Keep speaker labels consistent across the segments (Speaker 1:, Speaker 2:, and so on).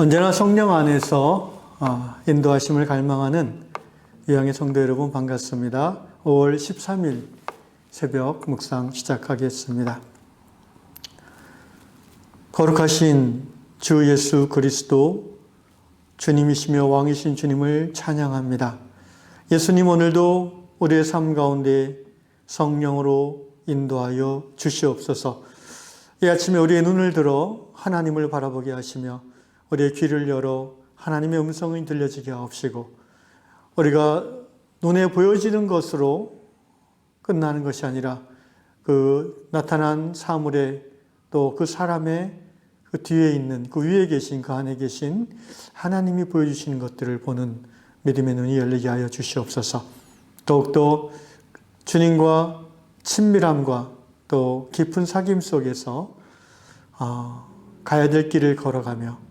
Speaker 1: 언제나 성령 안에서 인도하심을 갈망하는 유양의 성도 여러분 반갑습니다. 5월 13일 새벽 묵상 시작하겠습니다. 거룩하신 주 예수 그리스도 주님이시며 왕이신 주님을 찬양합니다. 예수님 오늘도 우리의 삶 가운데 성령으로 인도하여 주시옵소서. 이 아침에 우리의 눈을 들어 하나님을 바라보게 하시며 우리의 귀를 열어 하나님의 음성이 들려지게 하옵시고 우리가 눈에 보여지는 것으로 끝나는 것이 아니라 그 나타난 사물에 또 그 사람의 그 뒤에 있는 그 위에 계신 그 안에 계신 하나님이 보여주시는 것들을 보는 믿음의 눈이 열리게 하여 주시옵소서. 더욱더 주님과 친밀함과 또 깊은 사귐 속에서 가야 될 길을 걸어가며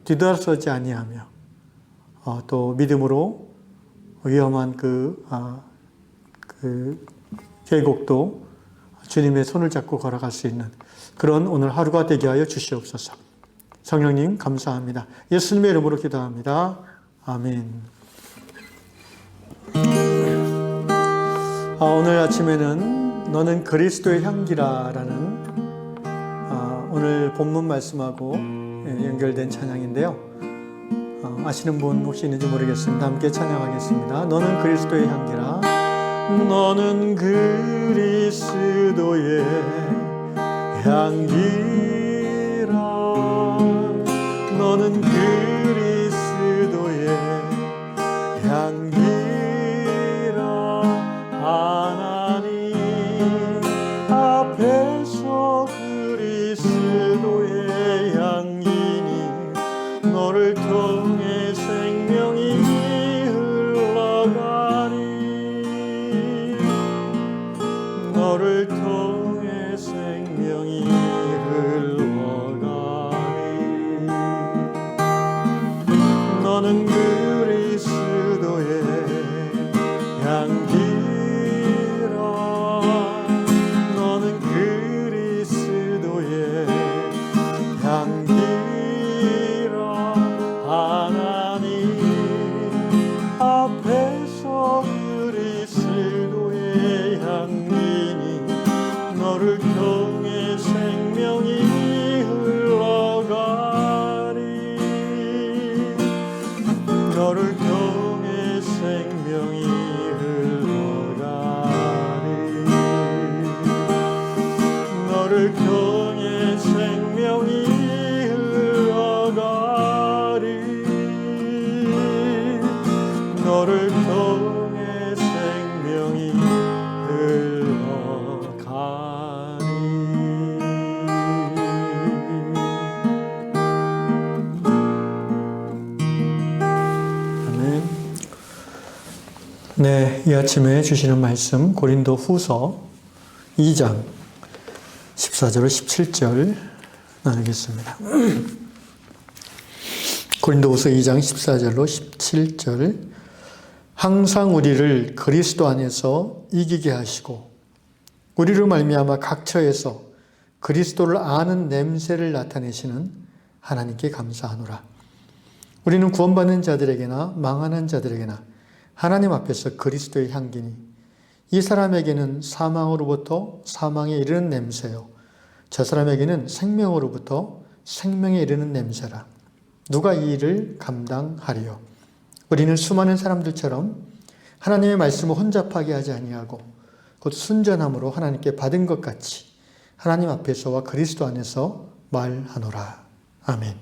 Speaker 1: 뒤돌아서지 아니하며 또 믿음으로 위험한 그 계곡도 주님의 손을 잡고 걸어갈 수 있는 그런 오늘 하루가 되게 하여 주시옵소서. 성령님 감사합니다. 예수님의 이름으로 기도합니다. 아멘. 오늘 아침에는 너는 그리스도의 향기라라는 오늘 본문 말씀하고 연결된 찬양인데요. 아시는 분 혹시 있는지 모르겠습니다. 함께 찬양하겠습니다. 너는 그리스도의 향기라. 너는 그리스도의 향기라. 너는 그리스도의 향기라. 하나님 앞에서 그리스도의 향기니 너를 통해 생명이 흘러가리. 너를 통해 생명이 흘러가리. 너는 그리스도의 향기라. 너는 그리스도의 향기라. 하나님 앞에서 그리스도의 향기니 너를 통해 생명이 흘러가리. 너를 통해 생명이 흘러가리. 너를 통해 생명이 흘러가리. 너를 통해 생명이 흘러가리. 아멘. 네, 이 아침에 주시는 말씀 고린도 후서 2장 14절로 17절 나누겠습니다. 고린도후서 2장 14절로 17절. 항상 우리를 그리스도 안에서 이기게 하시고 우리로 말미암아 각처에서 그리스도를 아는 냄새를 나타내시는 하나님께 감사하노라. 우리는 구원받는 자들에게나 망하는 자들에게나 하나님 앞에서 그리스도의 향기니 이 사람에게는 사망으로부터 사망에 이르는 냄새요 저 사람에게는 생명으로부터 생명에 이르는 냄새라. 누가 이 일을 감당하리요? 우리는 수많은 사람들처럼 하나님의 말씀을 혼잡하게 하지 아니하고 곧 순전함으로 하나님께 받은 것 같이 하나님 앞에서와 그리스도 안에서 말하노라. 아멘.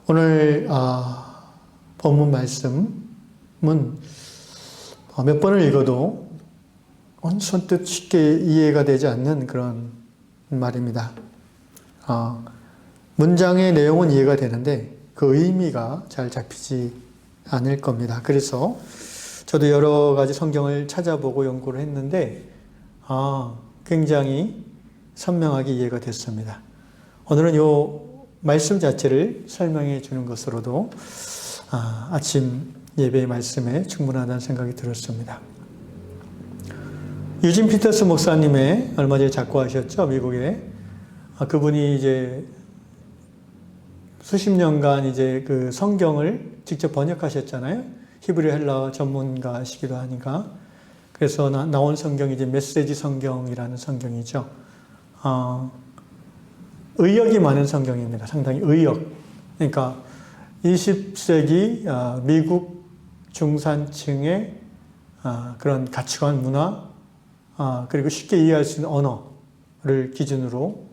Speaker 1: 오늘 본문 말씀은 몇 번을 읽어도 선뜻 쉽게 이해가 되지 않는 그런 말입니다. 문장의 내용은 이해가 되는데 그 의미가 잘 잡히지 않을 겁니다. 그래서 저도 여러 가지 성경을 찾아보고 연구를 했는데 굉장히 선명하게 이해가 됐습니다. 오늘은 이 말씀 자체를 설명해 주는 것으로도 아침 예배의 말씀에 충분하다는 생각이 들었습니다. 유진 피터스 목사님의 얼마 전에 작고하셨죠, 미국에. 그분이 이제 수십 년간 이제 그 성경을 직접 번역하셨잖아요. 히브리 헬라어 전문가시기도 하니까. 그래서 나온 성경이 이제 메시지 성경이라는 성경이죠. 의역이 많은 성경입니다. 상당히 의역. 그러니까 20세기 미국 중산층의 그런 가치관, 문화, 그리고 쉽게 이해할 수 있는 언어를 기준으로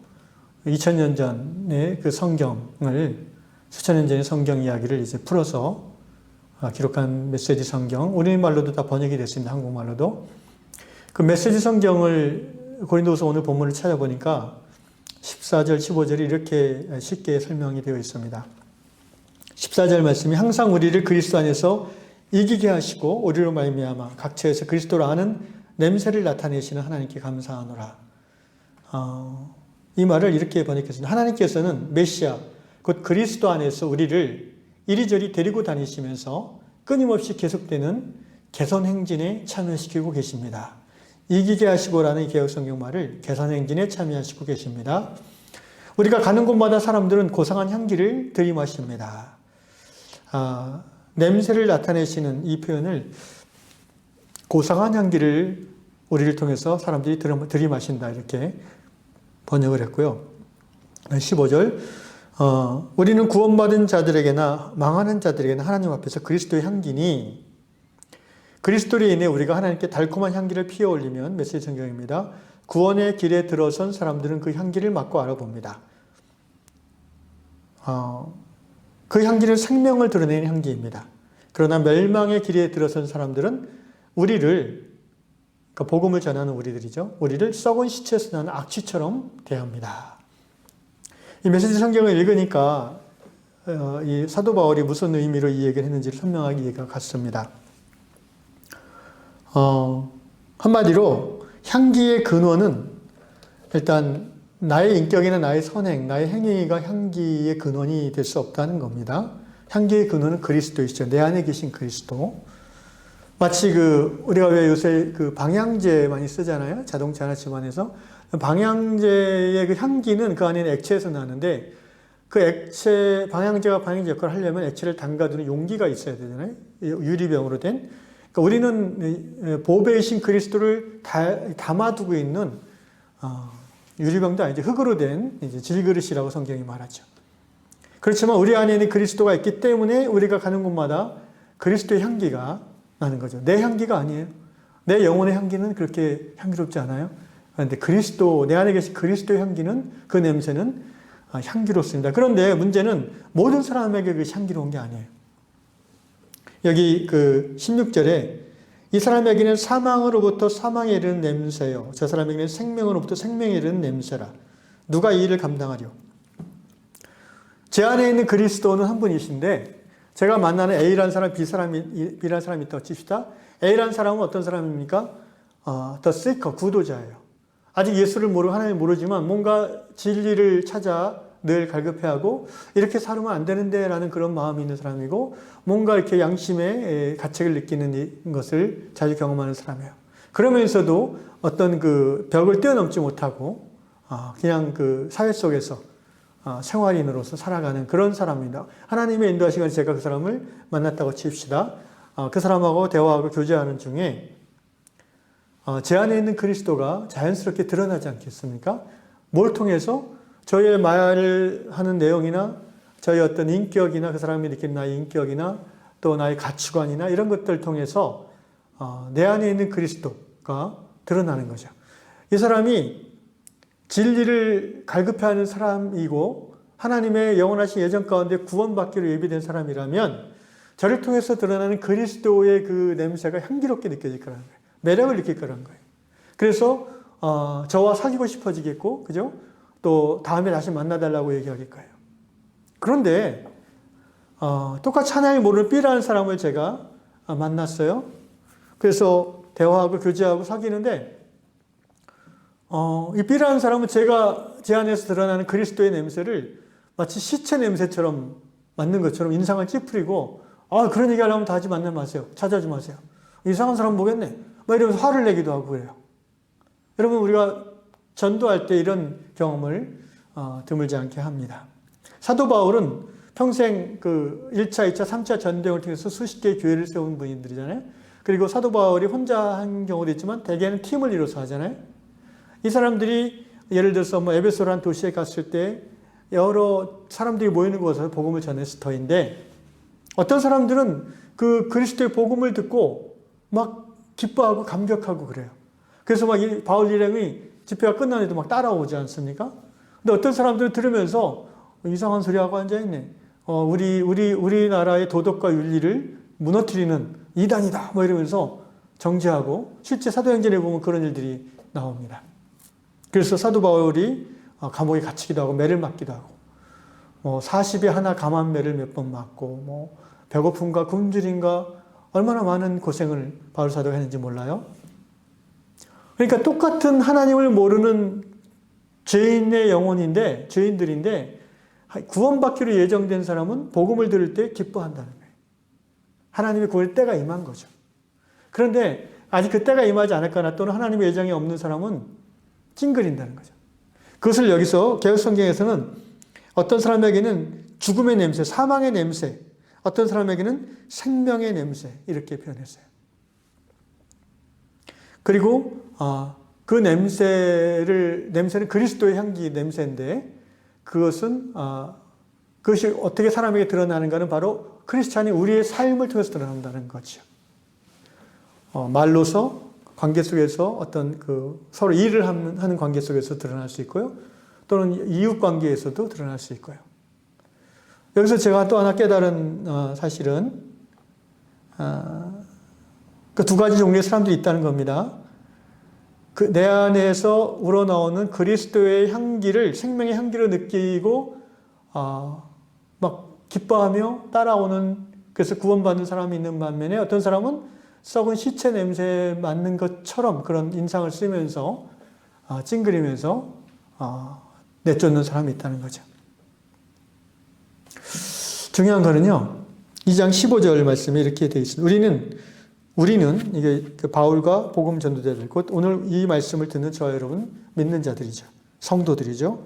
Speaker 1: 2000년 전의 그 성경을, 수천 년 전의 성경 이야기를 이제 풀어서 기록한 메시지 성경, 우리말로도 다 번역이 됐습니다. 한국말로도. 그 메시지 성경을 고린도후서 오늘 본문을 찾아보니까 14절, 15절이 이렇게 쉽게 설명이 되어 있습니다. 14절 말씀이 항상 우리를 그리스도 안에서 이기게 하시고 우리로 말미암아 각처에서 그리스도를 아는 냄새를 나타내시는 하나님께 감사하노라. 이 말을 이렇게 번역했습니다. 하나님께서는 메시아, 곧 그리스도 안에서 우리를 이리저리 데리고 다니시면서 끊임없이 계속되는 개선 행진에 참여시키고 계십니다. 이기게 하시고라는 개혁성경 말을 개선 행진에 참여하시고 계십니다. 우리가 가는 곳마다 사람들은 고상한 향기를 들이마십니다. 냄새를 나타내시는 이 표현을 고상한 향기를 우리를 통해서 사람들이 들이마신다 이렇게 번역을 했고요. 15절 우리는 구원받은 자들에게나 망하는 자들에게나 하나님 앞에서 그리스도의 향기니 그리스도로 인해 우리가 하나님께 달콤한 향기를 피워 올리면 메시지 성경입니다. 구원의 길에 들어선 사람들은 그 향기를 맡고 알아봅니다. 그 향기는 생명을 드러내는 향기입니다. 그러나 멸망의 길에 들어선 사람들은 우리를, 그러니까 복음을 전하는 우리들이죠. 우리를 썩은 시체에서 나는 악취처럼 대합니다. 이 메시지 성경을 읽으니까 이 사도 바울이 무슨 의미로 이 얘기를 했는지를 선명하게 이해가 갔습니다. 한마디로 향기의 근원은 일단 나의 인격이나 나의 선행, 나의 행위가 향기의 근원이 될 수 없다는 겁니다. 향기의 근원은 그리스도이시죠. 내 안에 계신 그리스도. 마치 우리가 왜 요새 방향제 많이 쓰잖아요. 자동차나 집안에서. 방향제의 그 향기는 그 안에는 액체에서 나는데 그 방향제가 방향제 역할을 하려면 액체를 담가두는 용기가 있어야 되잖아요. 유리병으로 된. 그러니까 우리는 보배이신 그리스도를 담아두고 있는 유리병도 아니죠. 흙으로 된 이제 질그릇이라고 성경이 말하죠. 그렇지만 우리 안에는 그리스도가 있기 때문에 우리가 가는 곳마다 그리스도의 향기가 나는 거죠. 내 향기가 아니에요. 내 영혼의 향기는 그렇게 향기롭지 않아요. 그런데 내 안에 계신 그리스도의 향기는, 그 냄새는 향기롭습니다. 그런데 문제는 모든 사람에게 그 향기로운 게 아니에요. 여기 16절에 이 사람에게는 사망으로부터 사망에 이르는 냄새요. 저 사람에게는 생명으로부터 생명에 이르는 냄새라. 누가 이 일을 감당하려? 제 안에 있는 그리스도는 한 분이신데 제가 만나는 A라는 사람, B라는 사람이 있다고 칩시다. A라는 사람은 어떤 사람입니까? The seeker, 구도자예요. 아직 예수를 모르고 하나님을 모르지만 뭔가 진리를 찾아 늘 갈급해하고 이렇게 살면 안 되는데 라는 그런 마음이 있는 사람이고 뭔가 이렇게 양심의 가책을 느끼는 것을 자주 경험하는 사람이에요. 그러면서도 어떤 벽을 뛰어넘지 못하고 그냥 사회 속에서 생활인으로서 살아가는 그런 사람입니다. 하나님의 인도하시기에 제가 그 사람을 만났다고 칩시다. 그 사람하고 대화하고 교제하는 중에 제 안에 있는 그리스도가 자연스럽게 드러나지 않겠습니까? 뭘 통해서? 저의 말을 하는 내용이나 저의 어떤 인격이나 그 사람이 느끼는 나의 인격이나 또 나의 가치관이나 이런 것들을 통해서 내 안에 있는 그리스도가 드러나는 거죠. 이 사람이 진리를 갈급해하는 사람이고 하나님의 영원하신 예정 가운데 구원받기로 예비된 사람이라면 저를 통해서 드러나는 그리스도의 그 냄새가 향기롭게 느껴질 거라는 거예요. 매력을 느낄 거라는 거예요. 그래서 저와 사귀고 싶어지겠고, 그죠? 또 다음에 다시 만나달라고 얘기할 거예요. 그런데 똑같이 하나님을 모르는 B라는 사람을 제가 만났어요. 그래서 대화하고 교제하고 사귀는데 이 B라는 사람은 제 안에서 드러나는 그리스도의 냄새를 마치 시체 냄새처럼 맡는 것처럼 인상을 찌푸리고 그런 얘기 하려면 다시 만나지 마세요. 찾아지 마세요. 이상한 사람 보겠네. 막 이러면서 화를 내기도 하고 그래요. 여러분 우리가 전도할 때 이런 경험을 드물지 않게 합니다. 사도 바울은 평생 그 1차, 2차, 3차 전쟁을 통해서 수십 개의 교회를 세운 분들이잖아요. 그리고 사도 바울이 혼자 한 경우도 있지만 대개는 팀을 이뤄서 하잖아요. 이 사람들이 예를 들어서 뭐 에베소라는 도시에 갔을 때 여러 사람들이 모이는 곳에서 복음을 전했을 터인데 어떤 사람들은 그 그리스도의 복음을 듣고 막 기뻐하고 감격하고 그래요. 그래서 막 바울 일행이 집회가 끝나는데도 막 따라오지 않습니까? 근데 어떤 사람들은 들으면서 이상한 소리 하고 앉아있네. 우리나라의 도덕과 윤리를 무너뜨리는 이단이다. 뭐 이러면서 정죄하고 실제 사도행전에 보면 그런 일들이 나옵니다. 그래서 사도 바울이 감옥에 갇히기도 하고 매를 맞기도 하고 40에 하나 감한매를 몇 번 맞고 배고픔과 굶주림과 얼마나 많은 고생을 바울 사도가 했는지 몰라요. 그러니까 똑같은 하나님을 모르는 죄인들인데 구원받기로 예정된 사람은 복음을 들을 때 기뻐한다는 거예요. 하나님의 구원의 때가 임한 거죠. 그런데 아직 그 때가 임하지 않았거나 또는 하나님의 예정이 없는 사람은 찡그린다는 거죠. 그것을 여기서 개역성경에서는 어떤 사람에게는 죽음의 냄새, 사망의 냄새, 어떤 사람에게는 생명의 냄새 이렇게 표현했어요. 그리고 그 냄새는 그리스도의 향기 냄새인데 그것이 어떻게 사람에게 드러나는가는 바로 크리스찬이 우리의 삶을 통해서 드러난다는 거죠. 말로서 관계 속에서 어떤 서로 일을 하는 관계 속에서 드러날 수 있고요. 또는 이웃 관계에서도 드러날 수 있고요. 여기서 제가 또 하나 깨달은 사실은 그 두 가지 종류의 사람들이 있다는 겁니다. 내 안에서 우러나오는 그리스도의 향기를 생명의 향기를 느끼고 막 기뻐하며 따라오는 그래서 구원받는 사람이 있는 반면에 어떤 사람은 썩은 시체 냄새 맡는 것처럼 그런 인상을 쓰면서 찡그리면서 내쫓는 사람이 있다는 거죠. 중요한 거는요. 2장 15절 말씀에 이렇게 되어 있습니다. 우리는 이게 바울과 복음 전도자들, 곧 오늘 이 말씀을 듣는 저와 여러분 믿는 자들이죠. 성도들이죠.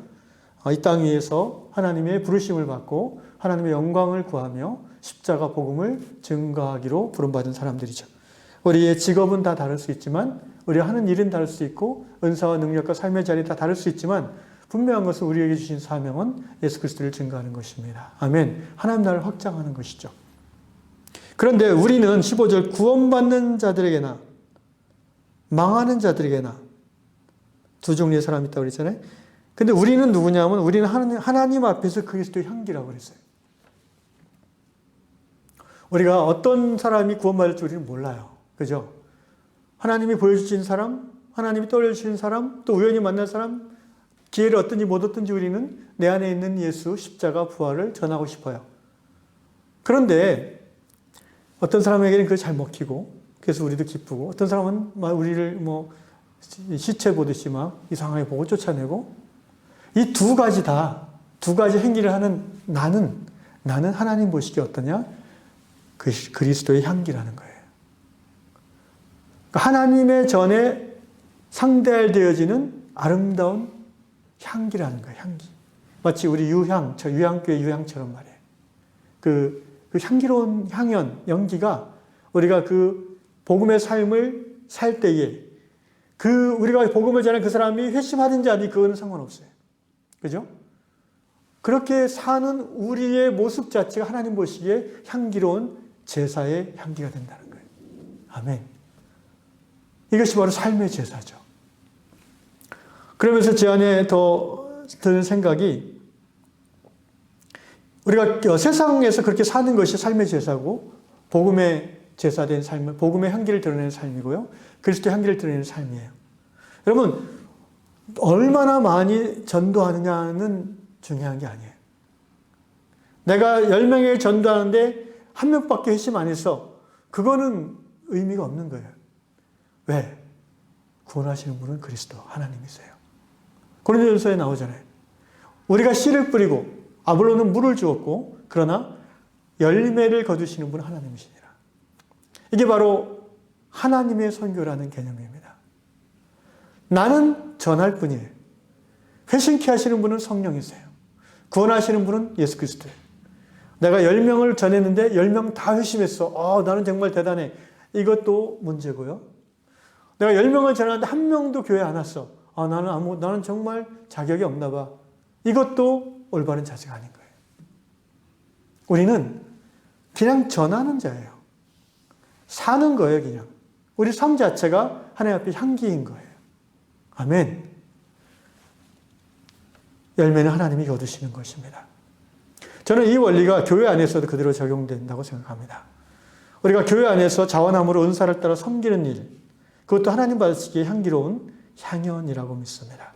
Speaker 1: 이 땅 위에서 하나님의 부르심을 받고 하나님의 영광을 구하며 십자가 복음을 증거하기로 부름받은 사람들이죠. 우리의 직업은 다 다를 수 있지만 우리가 하는 일은 다를 수 있고 은사와 능력과 삶의 자리 다 다를 수 있지만 분명한 것은 우리에게 주신 사명은 예수 그리스도를 증거하는 것입니다. 아멘. 하나님 나라를 확장하는 것이죠. 그런데 우리는 15절 구원받는 자들에게나 망하는 자들에게나 두 종류의 사람이 있다고 그랬잖아요. 근데 우리는 누구냐면 우리는 하나님 앞에서 그리스도의 향기라고 그랬어요. 우리가 어떤 사람이 구원받을지 우리는 몰라요. 그죠? 하나님이 보여주신 사람, 하나님이 떠올려주신 사람, 또 우연히 만난 사람, 기회를 얻든지 못 얻든지 우리는 내 안에 있는 예수, 십자가, 부활을 전하고 싶어요. 그런데 어떤 사람에게는 그게 잘 먹히고 그래서 우리도 기쁘고 어떤 사람은 우리를 시체 보듯이 막 이상하게 보고 쫓아내고 이 두 가지 행위를 하는 나는 하나님 보시기에 어떠냐? 그리스도의 향기라는 거예요. 그러니까 하나님의 전에 상대되어지는 아름다운 향기라는 거예요. 향기. 마치 우리 유향교회 유향처럼 말이에요. 그 향기로운 향연, 연기가 우리가 그 복음의 삶을 살 때에 우리가 복음을 전하는 그 사람이 회심하든지 아니 그거는 상관없어요. 그죠? 그렇게 사는 우리의 모습 자체가 하나님 보시기에 향기로운 제사의 향기가 된다는 거예요. 아멘. 이것이 바로 삶의 제사죠. 그러면서 제 안에 더 드는 생각이 우리가 세상에서 그렇게 사는 것이 삶의 제사고 복음의 제사된 삶, 복음의 향기를 드러내는 삶이고요. 그리스도의 향기를 드러내는 삶이에요. 여러분 얼마나 많이 전도하느냐는 중요한 게 아니에요. 내가 10명에게 전도하는데 한 명밖에 회심 안 했어. 그거는 의미가 없는 거예요. 왜? 구원하시는 분은 그리스도 하나님이세요. 고린도전서에 나오잖아요. 우리가 씨를 뿌리고 아볼로는 물을 주었고 그러나 열매를 거두시는 분은 하나님이시니라. 이게 바로 하나님의 선교라는 개념입니다. 나는 전할 뿐이에요. 회심케 하시는 분은 성령이세요. 구원하시는 분은 예수 그리스도예요. 내가 10명을 전했는데 10명 다 회심했어. 나는 정말 대단해. 이것도 문제고요. 내가 10명을 전하는데 한 명도 교회 안 왔어. 나는 정말 자격이 없나 봐. 이것도 올바른 자세가 아닌 거예요. 우리는 그냥 전하는 자예요. 사는 거예요, 그냥. 우리 삶 자체가 하나님 앞에 향기인 거예요. 아멘. 열매는 하나님이 거두시는 것입니다. 저는 이 원리가 교회 안에서도 그대로 적용된다고 생각합니다. 우리가 교회 안에서 자원함으로 은사를 따라 섬기는 일, 그것도 하나님 받으시기에 향기로운 향연이라고 믿습니다.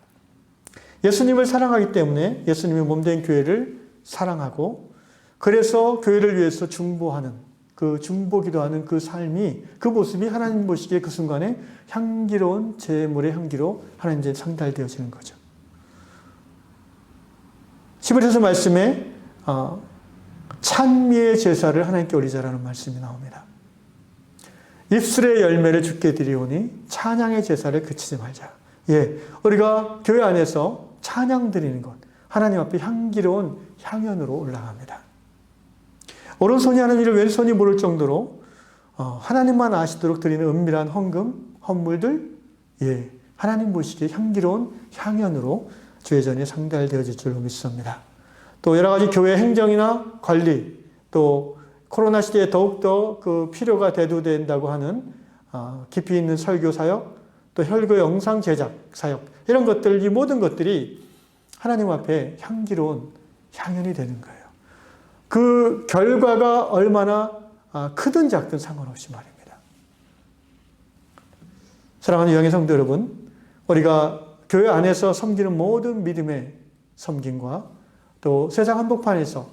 Speaker 1: 예수님을 사랑하기 때문에 예수님의 몸된 교회를 사랑하고, 그래서 교회를 위해서 중보하는, 그 중보기도하는 그 삶이, 그 모습이 하나님 보시기에 그 순간에 향기로운 제물의 향기로 하나님께 상달되어지는 거죠. 히브리서 말씀에 찬미의 제사를 하나님께 올리자라는 말씀이 나옵니다. 입술의 열매를 주께 드리오니 찬양의 제사를 그치지 말자. 우리가 교회 안에서 찬양 드리는 것, 하나님 앞에 향기로운 향연으로 올라갑니다. 오른손이 하는 일을 왼손이 모를 정도로 하나님만 아시도록 드리는 은밀한 헌금, 헌물들, 하나님 보시기에 향기로운 향연으로 주의 전에 상달되어질 줄로 믿습니다. 또 여러 가지 교회 행정이나 관리, 또 코로나 시대에 더욱더 그 필요가 대두된다고 하는 깊이 있는 설교 사역, 또 혈교 영상 제작 사역, 이런 것들, 이 모든 것들이 하나님 앞에 향기로운 향연이 되는 거예요. 그 결과가 얼마나 크든 작든 상관없이 말입니다. 사랑하는 유영의 성도 여러분, 우리가 교회 안에서 섬기는 모든 믿음의 섬김과 또 세상 한복판에서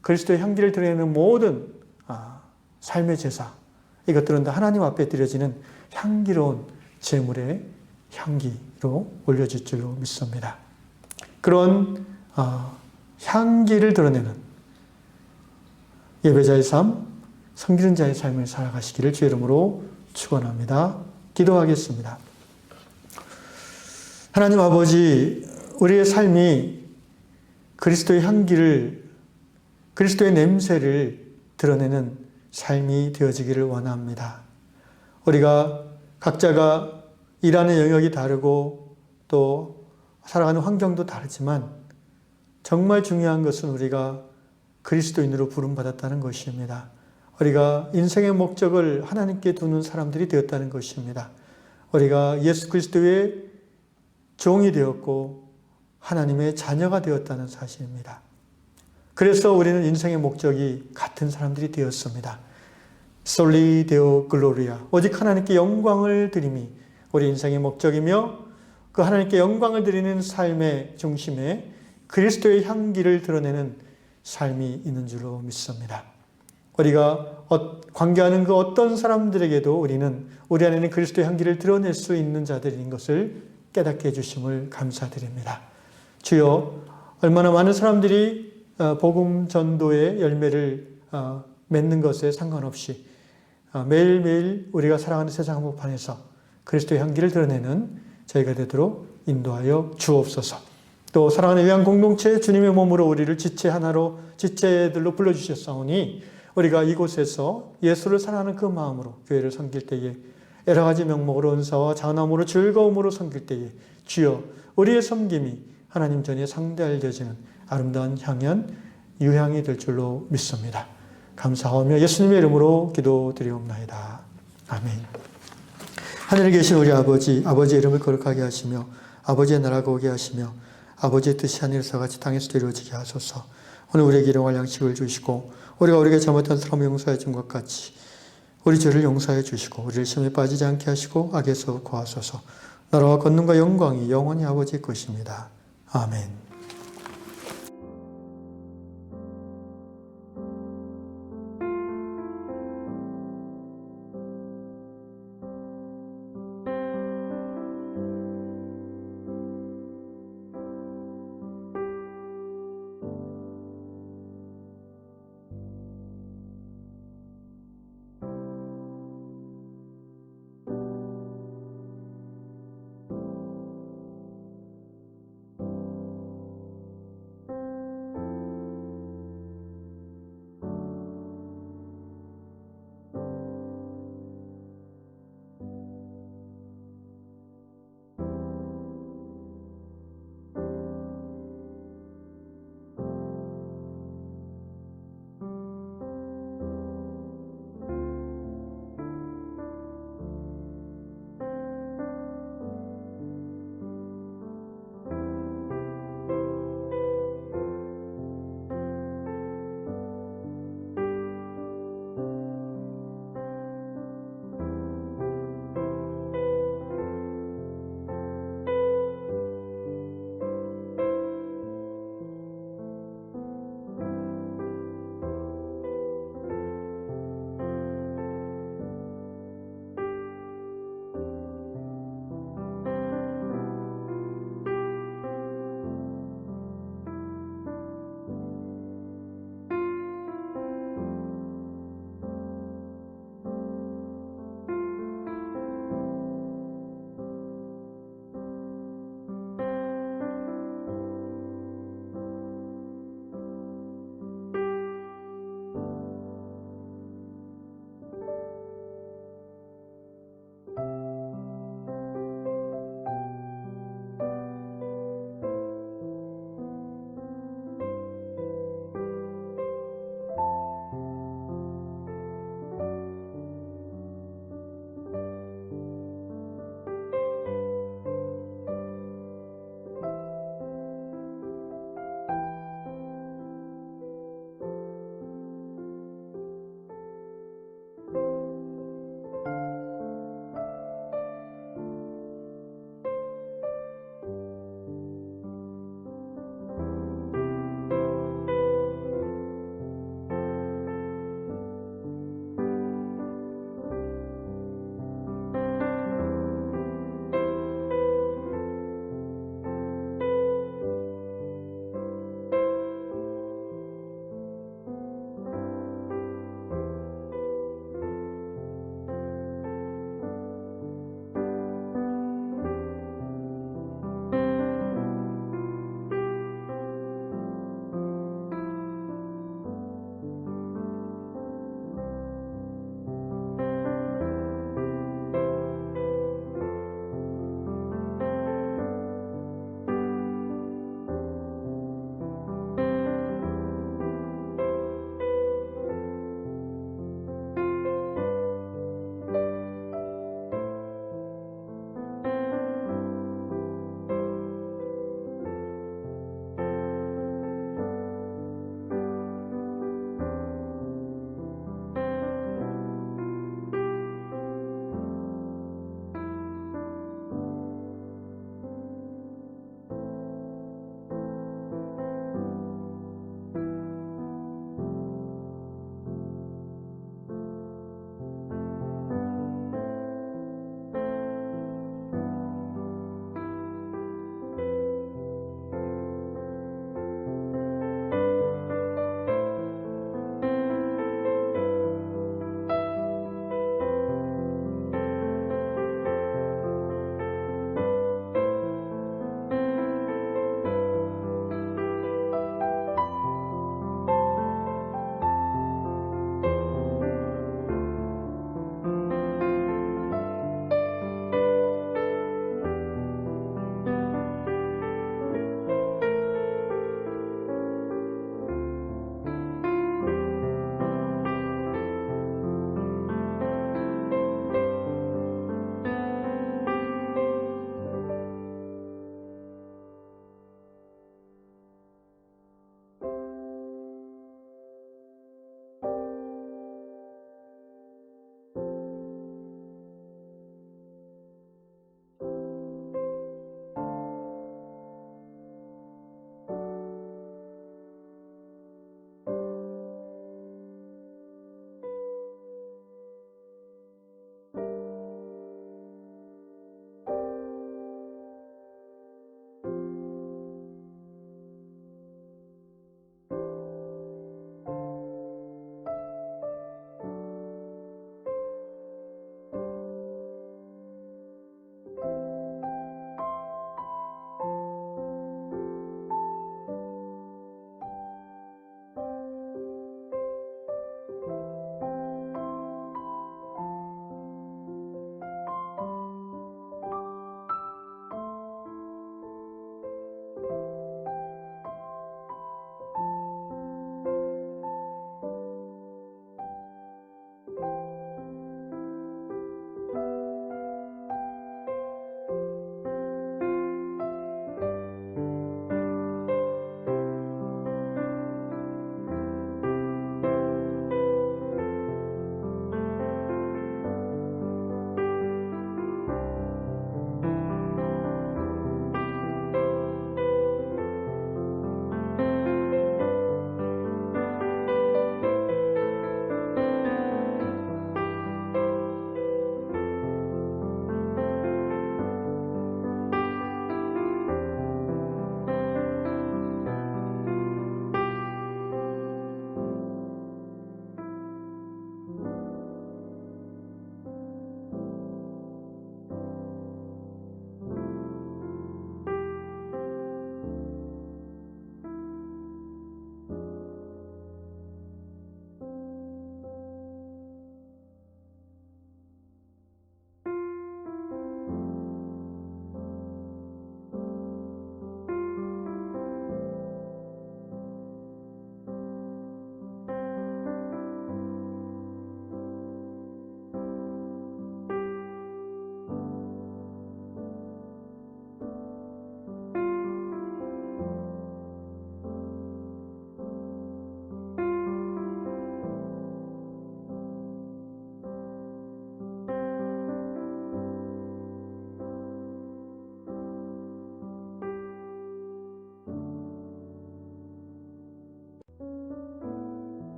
Speaker 1: 그리스도의 향기를 드러내는 모든 삶의 제사, 이것들은 다 하나님 앞에 드려지는 향기로운 제물의 향기로 올려질 줄로 믿습니다. 그런 향기를 드러내는 예배자의 삶, 섬기는 자의 삶을 살아가시기를 주의 이름으로 축원합니다. 기도하겠습니다. 하나님 아버지, 우리의 삶이 그리스도의 향기를, 그리스도의 냄새를 드러내는 삶이 되어지기를 원합니다. 우리가 각자가 일하는 영역이 다르고 또 살아가는 환경도 다르지만 정말 중요한 것은 우리가 그리스도인으로 부름받았다는 것입니다. 우리가 인생의 목적을 하나님께 두는 사람들이 되었다는 것입니다. 우리가 예수 그리스도의 종이 되었고 하나님의 자녀가 되었다는 사실입니다. 그래서 우리는 인생의 목적이 같은 사람들이 되었습니다. Soli Deo Gloria, 오직 하나님께 영광을 드림이 우리 인생의 목적이며, 그 하나님께 영광을 드리는 삶의 중심에 그리스도의 향기를 드러내는 삶이 있는 줄로 믿습니다. 우리가 관계하는 그 어떤 사람들에게도 우리는 우리 안에는 그리스도의 향기를 드러낼 수 있는 자들인 것을 깨닫게 해주심을 감사드립니다. 주여, 얼마나 많은 사람들이 복음 전도의 열매를 맺는 것에 상관없이 매일매일 우리가 살아가는 세상 한복판에서 그리스도의 향기를 드러내는 저희가 되도록 인도하여 주옵소서. 또 사랑하는 위안 공동체, 주님의 몸으로 우리를 지체 하나로, 지체들로 불러주셨사오니 우리가 이곳에서 예수를 사랑하는 그 마음으로 교회를 섬길 때에 여러 가지 명목으로 은사와 자원함으로 즐거움으로 섬길 때에 주여, 우리의 섬김이 하나님 전에 상달되어지는 아름다운 향연, 유향이 될 줄로 믿습니다. 감사하며 예수님의 이름으로 기도드리옵나이다. 아멘. 하늘에 계신 우리 아버지, 아버지의 이름을 거룩하게 하시며 아버지의 나라가 오게 하시며 아버지의 뜻이 하늘에서 같이 땅에서도 이루어지게 하소서. 오늘 우리에게 일용할 양식을 주시고 우리가 우리에게 잘못한 사람을 용서해 준 것 같이 우리 죄를 용서해 주시고 우리를 시험에 빠지지 않게 하시고 악에서 구하소서. 나라와 권능과 영광이 영원히 아버지의 것입니다. 아멘.